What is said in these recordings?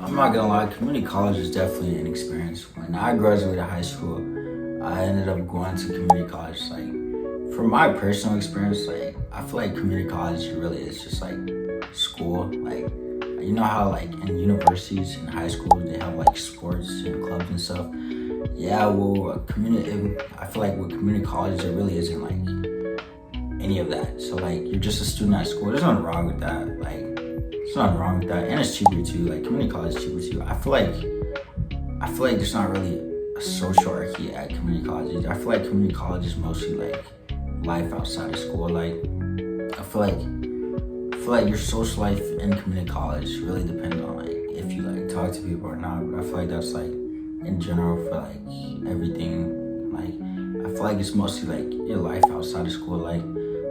I'm not gonna lie, community college is definitely an experience. When I graduated high school, I ended up going to community college. Like, from my personal experience, like, I feel like community college really is just like school. Like, you know how like in universities and high schools they have like sports and clubs and stuff. Yeah, well, I feel like with community college, there really isn't like any of that. So like, you're just a student at school. There's nothing wrong with that. Like, there's nothing wrong with that, and it's cheaper too. Like, community college is cheaper too. I feel like there's not really a social hierarchy at community colleges. I feel like community college is mostly like life outside of school. Like, I feel like your social life in community college really depends on like if you like talk to people or not. But I feel like that's like in general for like everything. Like, I feel like it's mostly like your life outside of school. Like,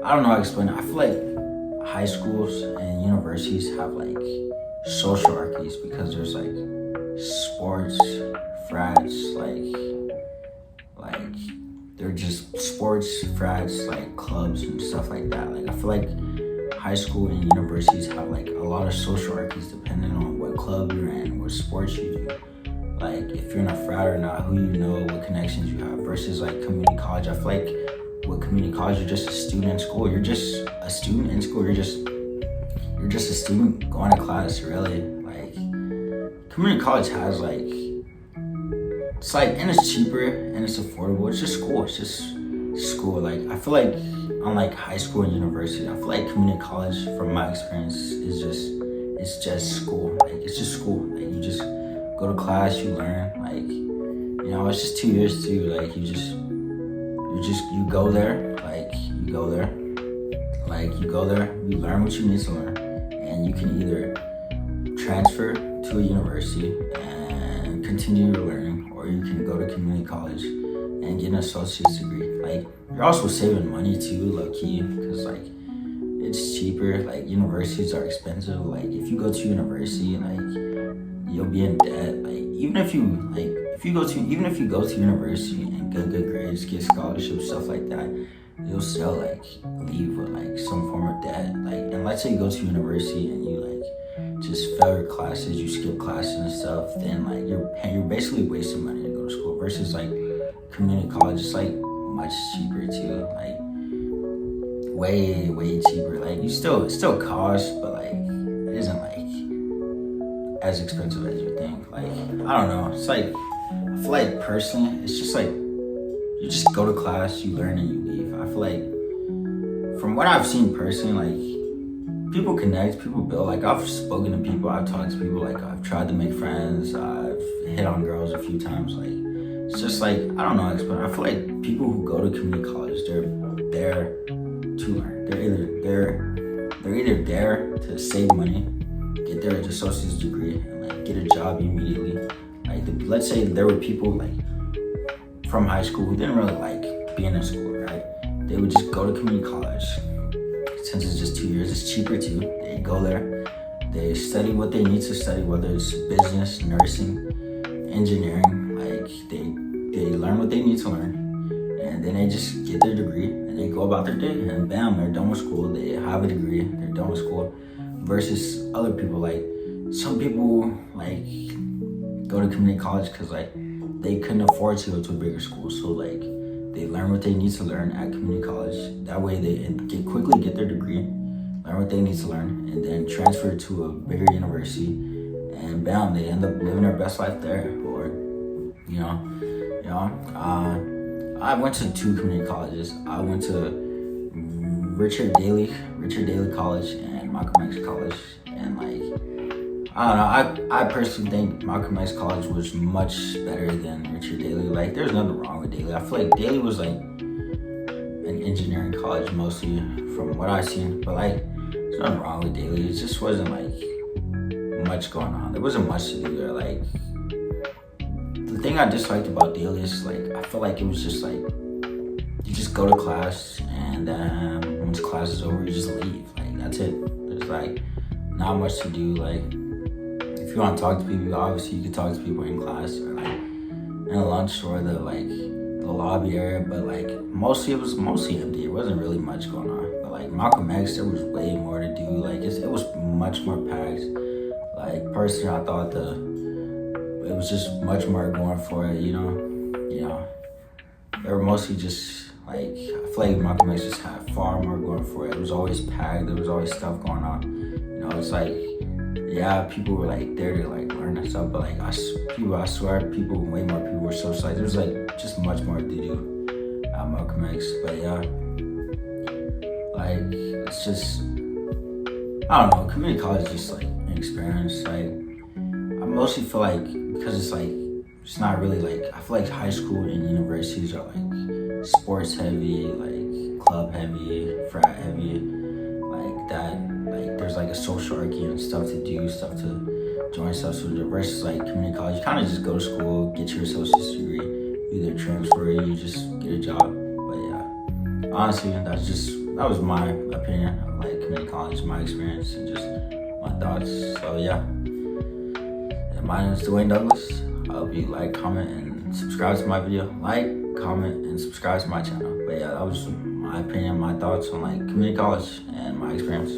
I don't know how to explain it. I feel like high schools and universities have like social hierarchies because there's like sports, frats, like they're just sports, frats, like clubs and stuff like that. Like, I feel like high school and universities have like a lot of social hierarchies depending on what club you're in, what sports you do. Like, if you're in a frat or not, who you know, what connections you have, versus like community college. I feel like with community college, you're just a student in school. You're just a student in school. You're just a student going to class, really. Like, community college has like, it's like, and it's cheaper and it's affordable. It's just school. It's just school. Like, I feel like unlike high school and university, I feel like community college, from my experience, it's just school. Like, it's just school. Like, you just go to class, you learn. Like, you know, it's just 2 years too. Like, you go there, you learn what you need to learn, and you can either transfer to a university and continue your learning, or you can go to community college and get an associate's degree. Like, you're also saving money too, low key, because like it's cheaper. Like, universities are expensive. Like, if you go to university, like, you'll be in debt. Like, even if you go to university and get good grades, get scholarships, stuff like that, you'll still like leave with like some form of debt. Like, and let's say you go to university and you like just fail your classes, you skip classes and stuff, then like you're basically wasting money to go to school. Versus like community college, it's like much cheaper too. Like, way cheaper. Like, it still costs, but like it isn't like as expensive as you think. Like, I don't know. It's like, I feel like personally, it's just like you just go to class, you learn, and you leave. I feel like from what I've seen personally, like, people connect, people build. Like, I've spoken to people, I've talked to people, like, I've tried to make friends, I've hit on girls a few times. Like, it's just like, I don't know how to explain it. I feel like people who go to community college, they're there to learn. They're either there to save money, get their associate's degree, and like get a job immediately. Like, let's say there were people like from high school who didn't really like being in school, right? They would just go to community college. Since it's just 2 years, it's cheaper too. They go there, they study what they need to study, whether it's business, nursing, engineering. Like, they learn what they need to learn, and then they just get their degree and they go about their day, and bam, they're done with school. They have a degree, they're done with school. Versus other people, like some people like go to community college because like they couldn't afford to go to a bigger school, so like they learn what they need to learn at community college. That way they quickly get their degree, learn what they need to learn, and then transfer to a bigger university, and bam, they end up living their best life there. Or I went to 2 community colleges. I went to Richard Daley College and Malcolm X College, and like, I don't know, I personally think Malcolm X College was much better than Richard Daley. Like, there's nothing wrong with Daley. I feel like Daley was like an engineering college mostly from what I've seen, but like, there's nothing wrong with Daley. It just wasn't like much going on. There wasn't much to do there. Like, the thing I disliked about Daley is like, I feel like it was just like, you just go to class, and once class is over, you just leave. Like, that's it. There's like not much to do. Like, if you want to talk to people, obviously you can talk to people in class or like in a lunch or the lobby area, but like it was mostly empty. It wasn't really much going on. But like Malcolm X, there was way more to do. Like, it was much more packed. Like personally, I thought it was just much more going for it. They were mostly just like, I feel like Malcolm X just had far more going for it. It was always packed. There was always stuff going on. It's like, yeah, people were like there to like learn and stuff, but like I swear, way more people were socialized. There was like just much more to do at Malcolm X. But yeah, like it's just, I don't know. Community college is just like an experience. Like I mostly feel like because it's like it's not really like, I feel like high school and universities are like sports heavy, like club heavy, frat heavy, like that. Like there's like a social archy and stuff to do, stuff to join stuff to versus like community college. You kind of just go to school, get your associate's degree, either transfer or you just get a job. But yeah, honestly, that was my opinion of like community college, my experience, and just my thoughts. So yeah, and my name is Dwayne Douglas. I hope you like, comment, and subscribe to my video. Like, comment, and subscribe to my channel. But yeah, that was my opinion, my thoughts on like community college and my experience.